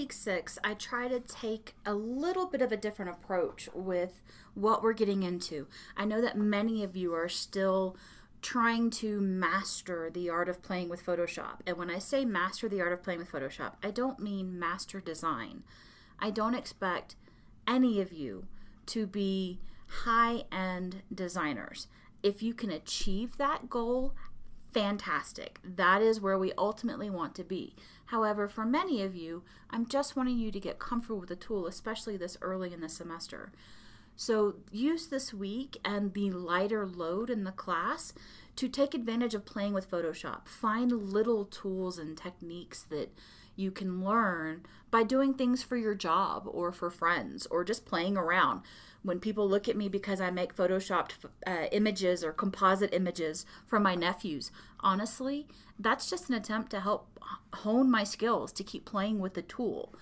week 6, I try to take a little bit of a different approach with what we're getting into. I know that many of you are still trying to master the art of playing with Photoshop. And when I say master the art of playing with Photoshop, I don't mean master design. I don't expect any of you to be high-end designers. If you can achieve that goal, fantastic. That is where we ultimately want to be. However, for many of you, I'm just wanting you to get comfortable with the tool, especially this early in the semester. So use this week and the lighter load in the class to take advantage of playing with Photoshop. Find little tools and techniques that you can learn by doing things for your job or for friends or just playing around. When people look at me because I make photoshopped images or composite images from my nephews, honestly, that's just an attempt to help hone my skills to keep playing with the tool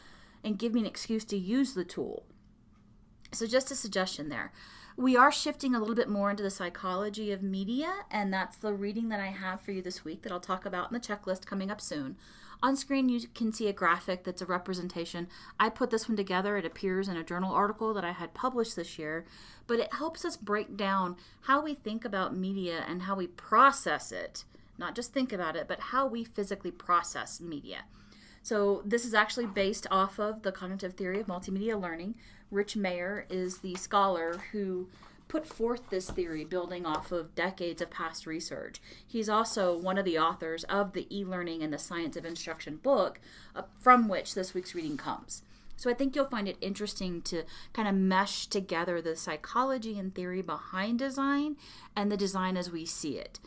and give me an excuse to use the tool. So just a suggestion there. We are shifting a little bit more into the psychology of media, and that's the reading that I have for you this week that I'll talk about in the checklist coming up soon. On screen, you can see a graphic that's a representation. I put this one together. It appears in a journal article that I had published this year, but it helps us break down how we think about media and how we process it. Not just think about it, but how we physically process media. So this is actually based off of the cognitive theory of multimedia learning. Rich Mayer is the scholar who put forth this theory building off of decades of past research. He's also one of the authors of the e-learning and the science of instruction book from which this week's reading comes. So I think you'll find it interesting to kind of mesh together the psychology and theory behind design and the design as we see it.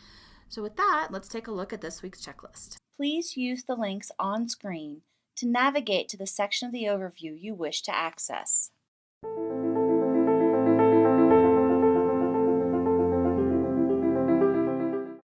So with that, let's take a look at this week's checklist. Please use the links on screen to navigate to the section of the overview you wish to access.